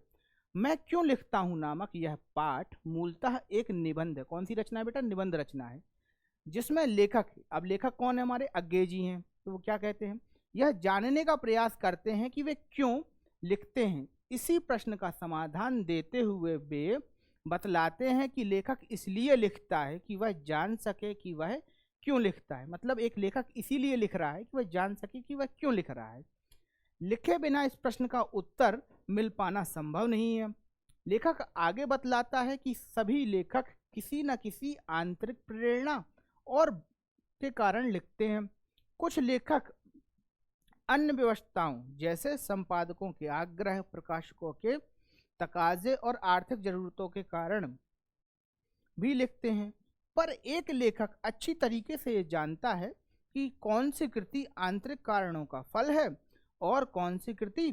मैं क्यों लिखता हूँ नामक यह पाठ मूलतः एक निबंध है। कौन सी रचना है बेटा? निबंध रचना है, जिसमें लेखक, अब लेखक कौन है? हमारे अज्ञे जी हैं। तो वो क्या कहते हैं? यह जानने का प्रयास करते हैं कि वे क्यों लिखते हैं। इसी प्रश्न का समाधान देते हुए वे बतलाते हैं कि लेखक इसलिए लिखता है कि वह जान सके कि वह क्यों लिखता है। मतलब एक लेखक इसीलिए लिख रहा है कि वह जान सके कि वह क्यों लिख रहा है। लिखे बिना इस प्रश्न का उत्तर मिल पाना संभव नहीं है। लेखक आगे बतलाता है कि सभी लेखक किसी न किसी आंतरिक प्रेरणा और के कारण लिखते हैं। कुछ लेखक अन्य व्यवस्थाओं जैसे संपादकों के आग्रह, प्रकाशकों के तकाजे और आर्थिक जरूरतों के कारण भी लिखते हैं। पर एक लेखक अच्छी तरीके से ये जानता है कि कौन सी कृति आंतरिक कारणों का फल है और कौन सी कृति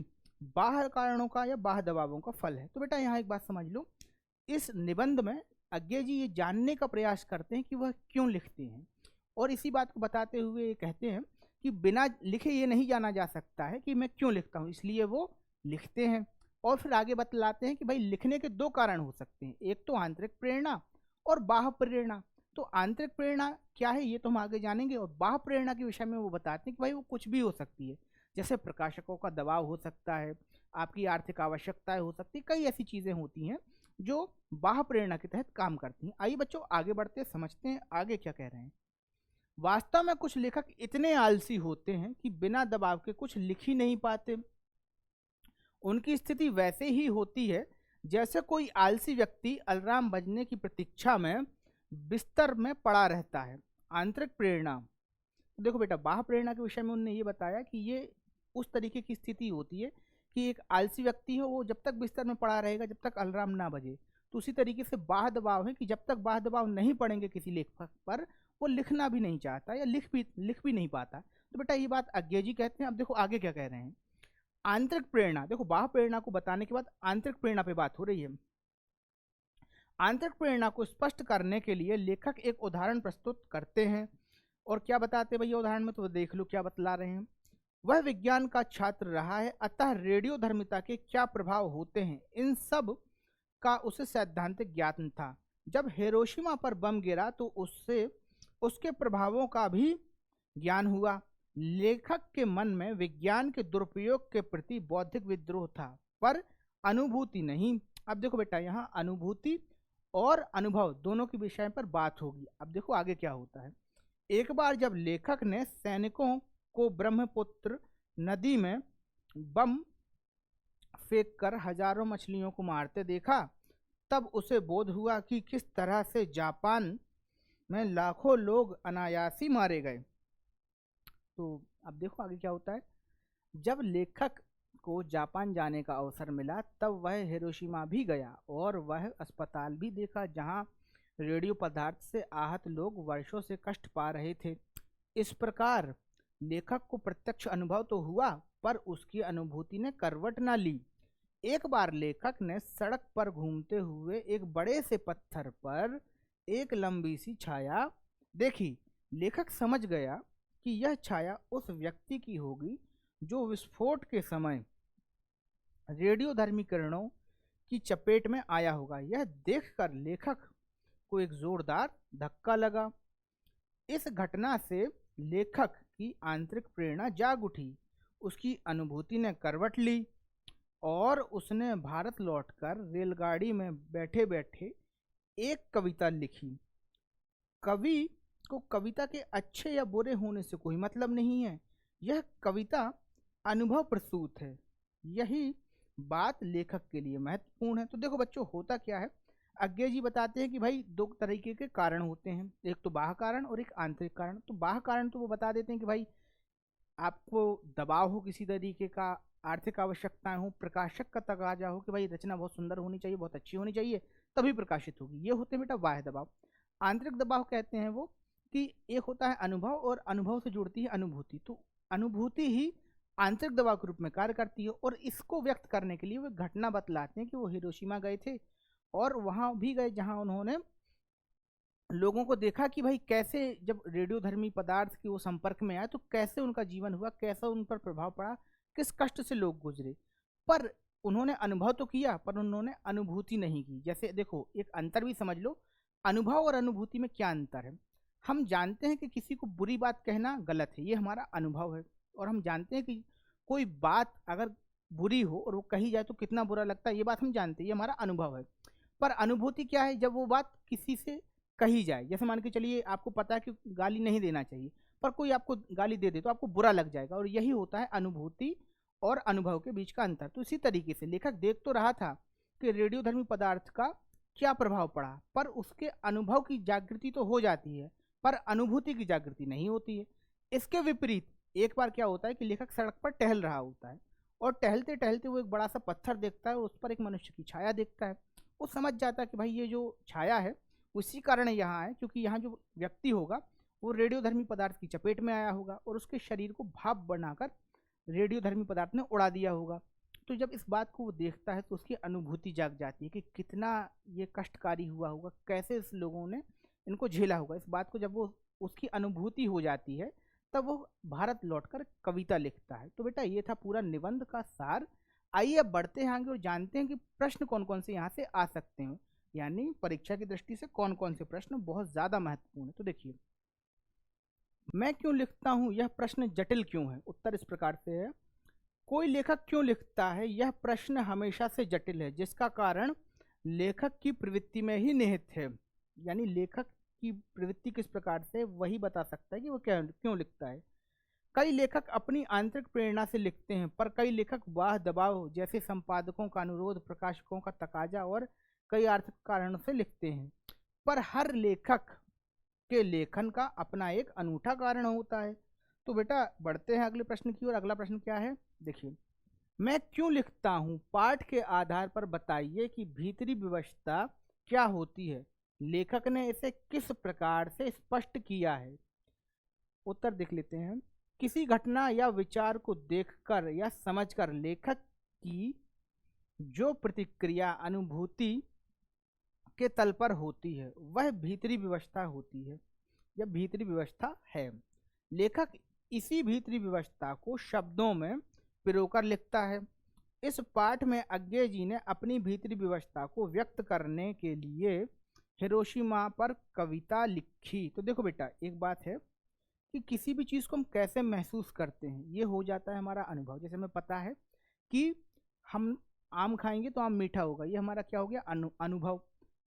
बाह्य कारणों का या बाह्य दबावों का फल है। तो बेटा यहाँ एक बात समझ लो, इस निबंध में अज्ञे जी ये जानने का प्रयास करते हैं कि वह क्यों लिखते हैं, और इसी बात को बताते हुए ये कहते हैं कि बिना लिखे ये नहीं जाना जा सकता है कि मैं क्यों लिखता हूँ, इसलिए वो लिखते हैं। और फिर आगे बतलाते हैं कि भाई लिखने के दो कारण हो सकते हैं, एक तो आंतरिक प्रेरणा और बाह्य प्रेरणा। तो आंतरिक प्रेरणा क्या है ये तो हम आगे जानेंगे, और बाह्य प्रेरणा के विषय में वो बताते हैं कि भाई वो कुछ भी हो सकती है, जैसे प्रकाशकों का दबाव हो सकता है, आपकी आर्थिक आवश्यकताएं हो सकती है, कई ऐसी चीजें होती हैं जो बाह्य प्रेरणा के तहत काम करती हैं। आइए बच्चों आगे बढ़ते समझते हैं आगे क्या कह रहे हैं। वास्तव में कुछ लेखक इतने आलसी होते हैं कि बिना दबाव के कुछ लिख ही नहीं पाते। उनकी स्थिति वैसे ही होती है जैसे कोई आलसी व्यक्ति अलार्म बजने की प्रतीक्षा में बिस्तर में पड़ा रहता है। आंतरिक प्रेरणा, देखो बेटा बाह्य प्रेरणा के विषय में उन्होंने ये बताया कि ये उस तरीके की स्थिति होती है कि एक आलसी व्यक्ति हो वो जब तक बिस्तर में पड़ा रहेगा जब तक अलार्म ना बजे। तो उसी तरीके से बाह्य दबाव है कि जब तक बाह्य दबाव नहीं पड़ेंगे किसी लेखक पर वो लिखना भी नहीं चाहता या लिख भी नहीं पाता। तो बेटा ये बात अज्ञे जी कहते हैं। अब देखो आगे क्या कह रहे हैं। आंतरिक प्रेरणा, देखो बाह्य प्रेरणा को बताने के बाद आंतरिक प्रेरणा पे बात हो रही है। आंतरिक प्रेरणा को स्पष्ट करने के लिए लेखक एक उदाहरण प्रस्तुत करते हैं, और क्या बताते हैं भैया उदाहरण में, तो देख लो क्या बतला रहे हैं। वह विज्ञान का छात्र रहा है, अतः रेडियोधर्मिता के क्या प्रभाव होते हैं इन सब का उसे सैद्धांतिक ज्ञान था। जब हिरोशिमा पर बम गिरा तो उससे उसके प्रभावों का भी ज्ञान हुआ। लेखक के मन में विज्ञान के दुरुपयोग के प्रति बौद्धिक विद्रोह था, पर अनुभूति नहीं। अब देखो बेटा यहाँ अनुभूति और अनुभव दोनों के विषय पर बात होगी। अब देखो आगे क्या होता है। एक बार जब लेखक ने सैनिकों को ब्रह्मपुत्र नदी में बम फेंककर हजारों मछलियों को मारते देखा, तब उसे बोध हुआ कि किस तरह से जापान में लाखों लोग अनायासी मारे गए। तो अब देखो आगे क्या होता है। जब लेखक को जापान जाने का अवसर मिला तब वह हिरोशिमा भी गया और वह अस्पताल भी देखा जहां रेडियो पदार्थ से आहत लोग वर्षों से कष्ट पा रहे थे। इस प्रकार लेखक को प्रत्यक्ष अनुभव तो हुआ पर उसकी अनुभूति ने करवट न ली। एक बार लेखक ने सड़क पर घूमते हुए एक बड़े से पत्थर पर एक लंबी सी छाया देखी। लेखक समझ गया कि यह छाया उस व्यक्ति की होगी जो विस्फोट के समय रेडियोधर्मी किरणों की चपेट में आया होगा। यह देखकर लेखक को एक जोरदार धक्का लगा। इस घटना से लेखक की आंतरिक प्रेरणा जाग उठी, उसकी अनुभूति ने करवट ली और उसने भारत लौटकर रेलगाड़ी में बैठे बैठे एक कविता लिखी। कवि को कविता के अच्छे या बुरे होने से कोई मतलब नहीं है, यह कविता अनुभव प्रसूत है। यही बात लेखक के लिए महत्वपूर्ण है। तो देखो बच्चों होता क्या है, अज्ञे जी बताते हैं कि भाई दो तरीके के कारण होते हैं, एक तो बाह्य कारण और एक आंतरिक कारण। तो बाह्य कारण तो वो बता देते हैं कि भाई आपको दबाव हो किसी तरीके का, आर्थिक आवश्यकताएं हो, प्रकाशक का तकाजा हो कि भाई रचना बहुत सुंदर होनी चाहिए, बहुत अच्छी होनी चाहिए, तभी प्रकाशित होगी। ये होते हैं बेटा बाह्य दबाव। आंतरिक दबाव कहते हैं वो कि एक होता है अनुभव और अनुभव से जुड़ती है अनुभूति। तो अनुभूति ही आंतरिक दबाव के रूप में कार्य करती है, और इसको व्यक्त करने के लिए वो घटना बतलाते हैं कि वो हिरोशिमा गए थे और वहां भी गए जहां उन्होंने लोगों को देखा कि भाई कैसे जब रेडियोधर्मी पदार्थ के वो संपर्क में आए तो कैसे उनका जीवन हुआ, कैसा उन पर प्रभाव पड़ा, किस कष्ट से लोग गुजरे। पर उन्होंने अनुभव तो किया पर उन्होंने अनुभूति नहीं की। जैसे देखो एक अंतर भी समझ लो, अनुभव और अनुभूति में क्या अंतर है। हम जानते हैं कि किसी को बुरी बात कहना गलत है, ये हमारा अनुभव है, और हम जानते हैं कि कोई बात अगर बुरी हो और वो कही जाए तो कितना बुरा लगता है, ये बात हम जानते हैं, ये हमारा अनुभव है। पर अनुभूति क्या है, जब वो बात किसी से कही जाए, जैसे मान के चलिए आपको पता है कि गाली नहीं देना चाहिए, पर कोई आपको गाली दे दे तो आपको बुरा लग जाएगा, और यही होता है अनुभूति और अनुभव के बीच का अंतर। तो इसी तरीके से लेखक देख तो रहा था कि रेडियोधर्मी पदार्थ का क्या प्रभाव पड़ा, पर उसके अनुभव की जागृति तो हो जाती है, पर अनुभूति की जागृति नहीं होती है। इसके विपरीत एक बार क्या होता है कि लेखक सड़क पर टहल रहा होता है, और टहलते टहलते वो एक बड़ा सा पत्थर देखता है, उस पर एक मनुष्य की छाया देखता है। वो समझ जाता है कि भाई ये जो छाया है उसी कारण यहाँ है, क्योंकि यहाँ जो व्यक्ति होगा वो रेडियोधर्मी पदार्थ की चपेट में आया होगा, और उसके शरीर को भाप बनाकर रेडियोधर्मी पदार्थ ने उड़ा दिया होगा। तो जब इस बात को वो देखता है तो उसकी अनुभूति जाग जाती है कि कितना ये कष्टकारी हुआ होगा, कैसे इस लोगों ने इनको झेला होगा। इस बात को जब वो उसकी अनुभूति हो जाती है, तब वो भारत लौटकर कविता लिखता है। तो बेटा ये था पूरा निबंध का सार। आइए अब बढ़ते हैं आगे और जानते हैं कि प्रश्न कौन कौन से यहाँ से आ सकते हैं, यानी परीक्षा की दृष्टि से कौन कौन से प्रश्न बहुत ज्यादा महत्वपूर्ण है। तो देखिए, मैं क्यों लिखता हूँ, यह प्रश्न जटिल क्यों है। उत्तर इस प्रकार से है, कोई लेखक क्यों लिखता है, यह प्रश्न हमेशा से जटिल है, जिसका कारण लेखक की प्रवृत्ति में ही निहित है। यानी लेखक की प्रवृत्ति किस प्रकार से, वही बता सकता है कि वो क्यों लिखता है। कई लेखक अपनी आंतरिक प्रेरणा से लिखते हैं, पर कई लेखक वाह दबाव जैसे संपादकों का अनुरोध, प्रकाशकों का तकाजा और कई आर्थिक कारणों से लिखते हैं। पर हर लेखक के लेखन का अपना एक अनूठा कारण होता है। तो बेटा बढ़ते हैं अगले प्रश्न की ओर। अगला प्रश्न क्या है, देखिए, मैं क्यों लिखता हूँ, पाठ के आधार पर बताइए कि भीतरी विवशता क्या होती है, लेखक ने इसे किस प्रकार से स्पष्ट किया है। उत्तर देख लेते हैं, किसी घटना या विचार को देखकर या समझकर लेखक की जो प्रतिक्रिया अनुभूति के तल पर होती है वह भीतरी विवशता होती है, यह भीतरी विवशता है। लेखक इसी भीतरी विवशता को शब्दों में पिरोकर लिखता है। इस पाठ में अज्ञे जी ने अपनी भीतरी विवशता को व्यक्त करने के लिए हिरोशिमा पर कविता लिखी। तो देखो बेटा, एक बात है कि किसी भी चीज़ को हम कैसे महसूस करते हैं, ये हो जाता है हमारा अनुभव। जैसे हमें पता है कि हम आम खाएंगे तो आम मीठा होगा, ये हमारा क्या हो गया, अनुभव।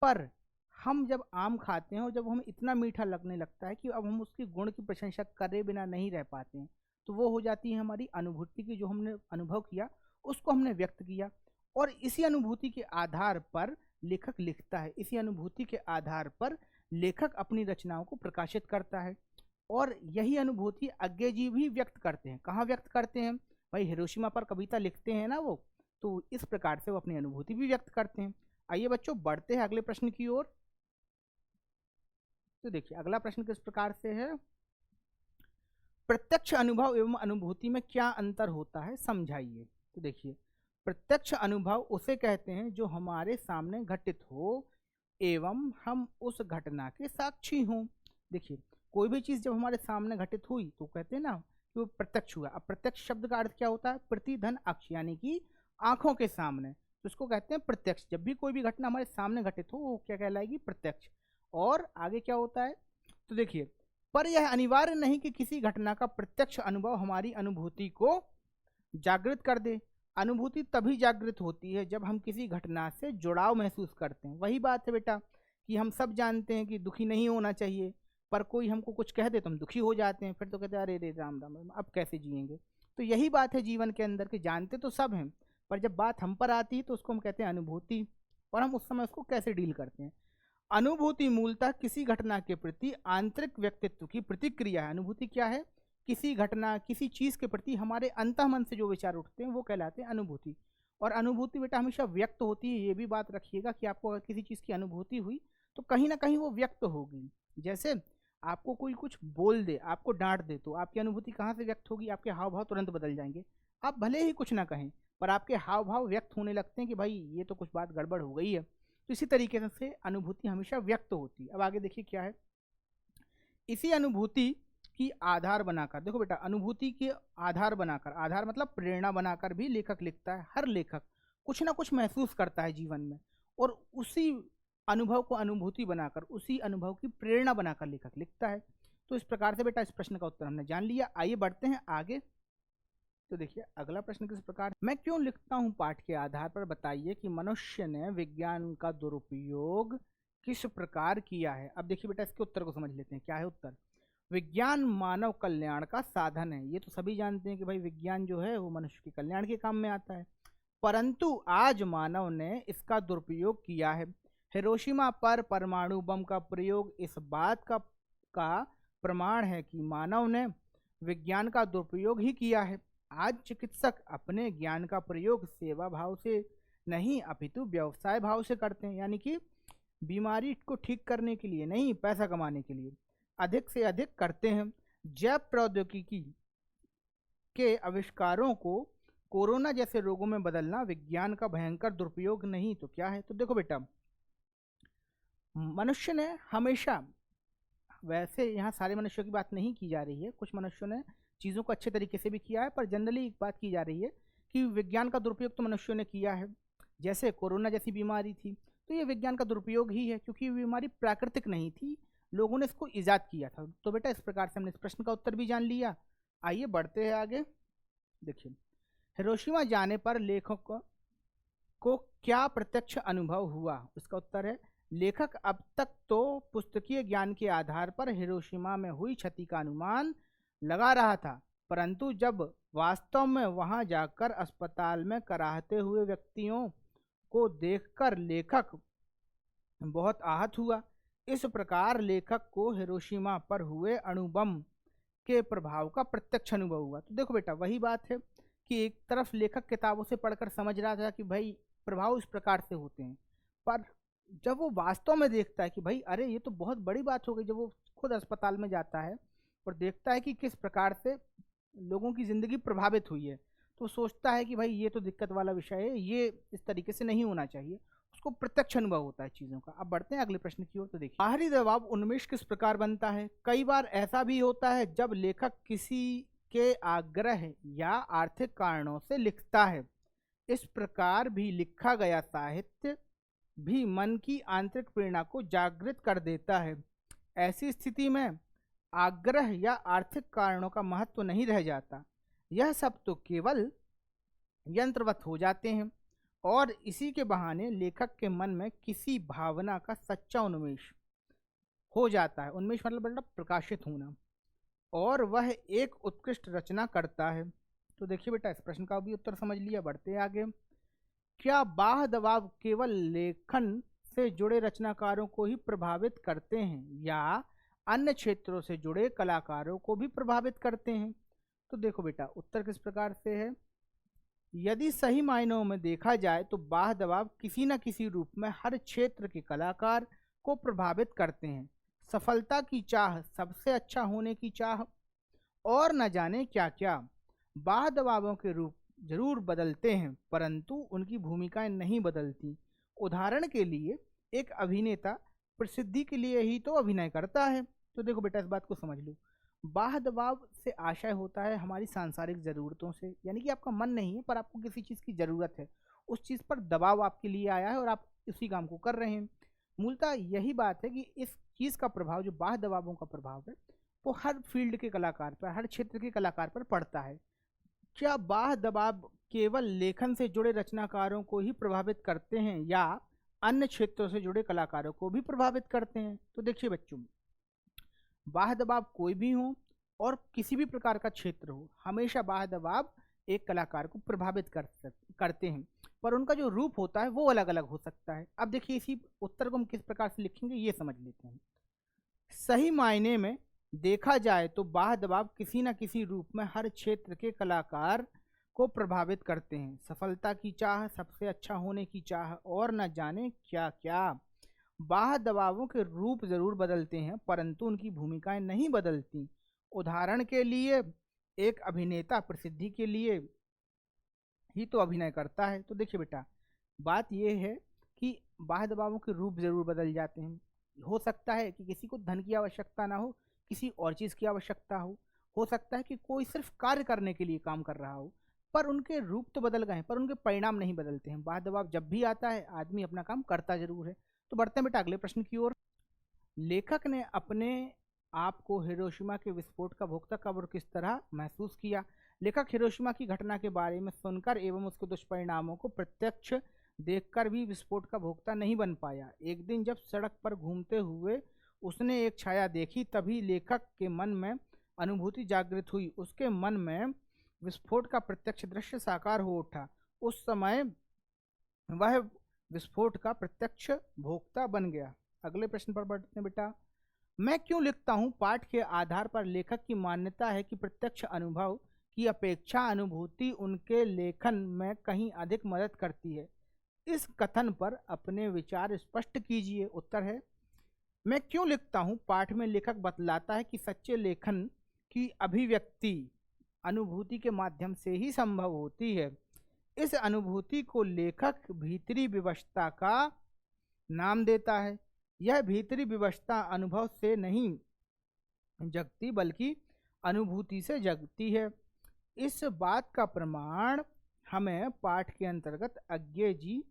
पर हम जब आम खाते हैं और जब हमें इतना मीठा लगने लगता है कि अब हम उसके गुण की प्रशंसा करे बिना नहीं रह पाते हैं, तो वो हो जाती है हमारी अनुभूति की, जो हमने अनुभव किया उसको हमने व्यक्त किया। और इसी अनुभूति के आधार पर लेखक लिखता है, इसी अनुभूति के आधार पर लेखक अपनी रचनाओं को प्रकाशित करता है। और यही अनुभूति अज्ञे जी भी व्यक्त करते हैं। कहाँ व्यक्त करते हैं भाई, हिरोशिमा पर कविता लिखते हैं ना वो, तो इस प्रकार से वो अपनी अनुभूति भी व्यक्त करते हैं। आइए बच्चों बढ़ते हैं अगले प्रश्न की ओर। तो देखिए अगला प्रश्न किस प्रकार से है, प्रत्यक्ष अनुभव एवं अनुभूति में क्या अंतर होता है, समझाइए। तो देखिए, प्रत्यक्ष अनुभव उसे कहते हैं जो हमारे सामने घटित हो एवं हम उस घटना के साक्षी हों। देखिए, कोई भी चीज जब हमारे सामने घटित हुई तो कहते हैं ना कि वो प्रत्यक्ष हुआ। अब प्रत्यक्ष शब्द का अर्थ क्या होता है, प्रति धन अक्ष, यानी कि आंखों के सामने, तो इसको कहते हैं प्रत्यक्ष। जब भी कोई भी घटना हमारे सामने घटित हो वो क्या कहलाएगी, प्रत्यक्ष। और आगे क्या होता है, तो देखिए, पर यह अनिवार्य नहीं कि किसी घटना का प्रत्यक्ष अनुभव हमारी अनुभूति को जागृत कर दे। अनुभूति तभी जागृत होती है जब हम किसी घटना से जुड़ाव महसूस करते हैं। वही बात है बेटा कि हम सब जानते हैं कि दुखी नहीं होना चाहिए, पर कोई हमको कुछ कह दे तो हम दुखी हो जाते हैं, फिर तो कहते हैं अरे रे राम राम राम, अब कैसे जिएंगे। तो यही बात है जीवन के अंदर कि जानते तो सब हैं, पर जब बात हम पर आती है तो उसको हम कहते हैं अनुभूति, और हम उस समय उसको कैसे डील करते हैं। अनुभूति मूलतः किसी घटना के प्रति आंतरिक व्यक्तित्व की प्रतिक्रिया है। अनुभूति क्या है, किसी घटना किसी चीज के प्रति हमारे अंतःमन से जो विचार उठते हैं वो कहलाते हैं अनुभूति। और अनुभूति बेटा हमेशा व्यक्त होती है, ये भी बात रखिएगा कि आपको अगर किसी चीज की अनुभूति हुई तो कहीं ना कहीं वो व्यक्त होगी। जैसे आपको कोई कुछ बोल दे, आपको डांट दे, तो आपकी अनुभूति कहाँ से व्यक्त होगी, आपके हाव भाव तुरंत बदल जाएंगे। आप भले ही कुछ ना कहें पर आपके हाव भाव व्यक्त होने लगते हैं कि भाई ये तो कुछ बात गड़बड़ हो गई है। तो इसी तरीके से अनुभूति हमेशा व्यक्त होती है। अब आगे देखिए क्या है, इसी अनुभूति की आधार बनाकर, देखो बेटा अनुभूति के आधार बनाकर, आधार मतलब प्रेरणा बनाकर भी लेखक लिखता है। हर लेखक कुछ ना कुछ महसूस करता है जीवन में, और उसी अनुभव को अनुभूति बनाकर, उसी अनुभव की प्रेरणा बनाकर लेखक लिखता है। तो इस प्रकार से बेटा इस प्रश्न का उत्तर हमने जान लिया। आइए बढ़ते हैं आगे। तो देखिए अगला प्रश्न किस प्रकार, मैं क्यों लिखता हूँ पाठ के आधार पर बताइए कि मनुष्य ने विज्ञान का दुरुपयोग किस प्रकार किया है। अब देखिए बेटा इसके उत्तर को समझ लेते हैं। क्या है उत्तर? विज्ञान मानव कल्याण का साधन है। ये तो सभी जानते हैं कि भाई विज्ञान जो है वो मनुष्य के कल्याण के काम में आता है, परंतु आज मानव ने इसका दुरुपयोग किया है। हिरोशिमा पर परमाणु बम का प्रयोग इस बात का प्रमाण है कि मानव ने विज्ञान का दुरुपयोग ही किया है। आज चिकित्सक अपने ज्ञान का प्रयोग सेवा भाव से नहीं अपितु व्यवसाय भाव से करते हैं, यानी कि बीमारी को ठीक करने के लिए नहीं, पैसा कमाने के लिए अधिक से अधिक करते हैं। जैव प्रौद्योगिकी के आविष्कारों को कोरोना जैसे रोगों में बदलना विज्ञान का भयंकर दुरुपयोग नहीं तो क्या है? तो देखो बेटा, मनुष्य ने हमेशा, वैसे यहाँ सारे मनुष्यों की बात नहीं की जा रही है, कुछ मनुष्यों ने चीज़ों को अच्छे तरीके से भी किया है, पर जनरली एक बात की जा रही है कि विज्ञान का दुरुपयोग तो मनुष्यों ने किया है। जैसे कोरोना जैसी बीमारी थी तो ये विज्ञान का दुरुपयोग ही है, क्योंकि ये बीमारी प्राकृतिक नहीं थी, लोगों ने इसको ईजाद किया था। तो बेटा इस प्रकार से हमने इस प्रश्न का उत्तर भी जान लिया। आइए बढ़ते हैं आगे। देखिए, हिरोशिमा जाने पर लेखक को क्या प्रत्यक्ष अनुभव हुआ? इसका उत्तर है, लेखक अब तक तो पुस्तकीय ज्ञान के आधार पर हिरोशिमा में हुई क्षति का अनुमान लगा रहा था, परंतु जब वास्तव में वहां जाकर अस्पताल में कराहते हुए व्यक्तियों को देखकर लेखक बहुत आहत हुआ। इस प्रकार लेखक को हिरोशिमा पर हुए अणुबम के प्रभाव का प्रत्यक्ष अनुभव हुआ। तो देखो बेटा वही बात है कि एक तरफ लेखक किताबों से पढ़कर समझ रहा था कि भाई प्रभाव इस प्रकार से होते हैं, पर जब वो वास्तव में देखता है कि भाई अरे ये तो बहुत बड़ी बात हो गई, जब वो खुद अस्पताल में जाता है और देखता है कि किस प्रकार से लोगों की ज़िंदगी प्रभावित हुई है, तो सोचता है कि भाई ये तो दिक्कत वाला विषय है, ये इस तरीके से नहीं होना चाहिए। उसको प्रत्यक्ष अनुभव होता है चीज़ों का। अब बढ़ते हैं अगले प्रश्न की ओर। तो देखिए, बाहरी दबाव उन्मेष किस प्रकार बनता है? कई बार ऐसा भी होता है जब लेखक किसी के आग्रह या आर्थिक कारणों से लिखता है। इस प्रकार भी लिखा गया साहित्य भी मन की आंतरिक प्रेरणा को जागृत कर देता है। ऐसी स्थिति में आग्रह या आर्थिक कारणों का महत्व नहीं रह जाता, यह सब तो केवल यंत्रवत हो जाते हैं, और इसी के बहाने लेखक के मन में किसी भावना का सच्चा उन्मेष हो जाता है। उन्मेष मतलब प्रकाशित होना, और वह एक उत्कृष्ट रचना करता है। तो देखिए बेटा इस प्रश्न का भी उत्तर समझ लिया। बढ़ते हैं आगे। क्या बाह्य दबाव केवल लेखन से जुड़े रचनाकारों को ही प्रभावित करते हैं या अन्य क्षेत्रों से जुड़े कलाकारों को भी प्रभावित करते हैं? तो देखो बेटा उत्तर किस प्रकार से है। यदि सही मायनों में देखा जाए तो बाह्य दबाव किसी न किसी रूप में हर क्षेत्र के कलाकार को प्रभावित करते हैं। सफलता की चाह, सबसे अच्छा होने की चाह, और न जाने क्या क्या। बाह्य दबावों के रूप जरूर बदलते हैं, परंतु उनकी भूमिकाएं नहीं बदलती। उदाहरण के लिए एक अभिनेता प्रसिद्धि के लिए ही तो अभिनय करता है। तो देखो बेटा इस बात को समझ लो, बाह्य दबाव से आशय होता है हमारी सांसारिक ज़रूरतों से, यानी कि आपका मन नहीं है पर आपको किसी चीज़ की ज़रूरत है, उस चीज़ पर दबाव आपके लिए आया है और आप उसी काम को कर रहे हैं। मूलतः यही बात है कि इस चीज़ का प्रभाव, जो बाह्य दबावों का प्रभाव है, वो हर फील्ड के कलाकार पर, हर क्षेत्र के कलाकार पर पड़ता है। क्या बाह्य दबाव केवल लेखन से जुड़े रचनाकारों को ही प्रभावित करते हैं या अन्य क्षेत्रों से जुड़े कलाकारों को भी प्रभावित करते हैं? तो देखिए बच्चों, बाह्य दबाव कोई भी हो और किसी भी प्रकार का क्षेत्र हो, हमेशा बाह्य दबाव एक कलाकार को प्रभावित करते हैं, पर उनका जो रूप होता है वो अलग अलग हो सकता है। अब देखिए इसी उत्तर को हम किस प्रकार से लिखेंगे ये समझ लेते हैं। सही मायने में देखा जाए तो बाह्य दबाव किसी न किसी रूप में हर क्षेत्र के कलाकार को प्रभावित करते हैं। सफलता की चाह, सबसे अच्छा होने की चाह, और न जाने क्या क्या। बाह्य दबावों के रूप जरूर बदलते हैं, परंतु उनकी भूमिकाएं नहीं बदलती। उदाहरण के लिए एक अभिनेता प्रसिद्धि के लिए ही तो अभिनय करता है। तो देखिए बेटा बात यह है कि बाह्य दबावों के रूप जरूर बदल जाते हैं। हो सकता है कि किसी को धन की आवश्यकता ना हो, किसी और चीज़ की आवश्यकता हो सकता है कि कोई सिर्फ कार्य करने के लिए काम कर रहा हो, पर उनके रूप तो बदल गए हैं पर उनके परिणाम नहीं बदलते हैं। बाह्य दबाव जब भी आता है आदमी अपना काम करता जरूर है। तो बढ़ते हैं बेटा अगले प्रश्न की ओर। लेखक ने अपने आप को हिरोशिमा के विस्फोट का भोक्ता कब और किस तरह महसूस किया? लेखक हिरोशिमा की घटना के बारे में सुनकर एवं उसके दुष्परिणामों को प्रत्यक्ष देखकर भी विस्फोट का भोक्ता नहीं बन पाया। एक दिन जब सड़क पर घूमते हुए उसने एक छाया देखी, तभी लेखक के मन में अनुभूति जागृत हुई। उसके मन में विस्फोट का प्रत्यक्ष दृश्य साकार हो उठा। उस समय वह विस्फोट का प्रत्यक्ष भोक्ता बन गया। अगले प्रश्न पर बढ़ते हैं बेटा। मैं क्यों लिखता हूँ पाठ के आधार पर लेखक की मान्यता है कि प्रत्यक्ष अनुभव की अपेक्षा अनुभूति उनके लेखन में कहीं अधिक मदद करती है। इस कथन पर अपने विचार स्पष्ट कीजिए। उत्तर है, मैं क्यों लिखता हूँ पाठ में लेखक बतलाता है कि सच्चे लेखन की अभिव्यक्ति अनुभूति के माध्यम से ही संभव होती है। इस अनुभूति को लेखक भीतरी विवशता का नाम देता है। यह भीतरी विवशता अनुभव से नहीं जगती बल्कि अनुभूति से जगती है। इस बात का प्रमाण हमें पाठ के अंतर्गत अज्ञे जी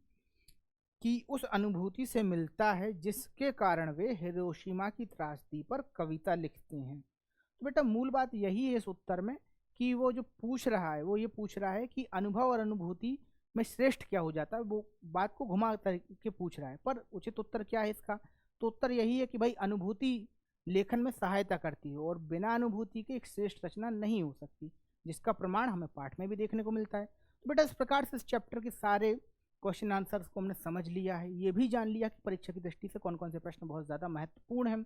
की उस अनुभूति से मिलता है जिसके कारण वे हिरोशिमा की त्रासदी पर कविता लिखते हैं। तो बेटा मूल बात यही है इस उत्तर में कि वो जो पूछ रहा है वो ये पूछ रहा है कि अनुभव और अनुभूति में श्रेष्ठ क्या हो जाता है। वो बात को घुमा करके पूछ रहा है, पर उचित उत्तर क्या है इसका? तो उत्तर यही है कि भाई अनुभूति लेखन में सहायता करती है और बिना अनुभूति के एक श्रेष्ठ रचना नहीं हो सकती, जिसका प्रमाण हमें पाठ में भी देखने को मिलता है। तो बेटा इस प्रकार से इस चैप्टर के सारे क्वेश्चन आंसर्स को हमने समझ लिया है, ये भी जान लिया कि परीक्षा की दृष्टि से कौन कौन से प्रश्न बहुत ज़्यादा महत्वपूर्ण हैं।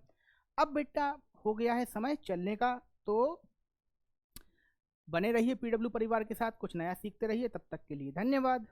अब बेटा हो गया है समय चलने का, तो बने रहिए पीडब्ल्यू परिवार के साथ, कुछ नया सीखते रहिए। तब तक के लिए धन्यवाद।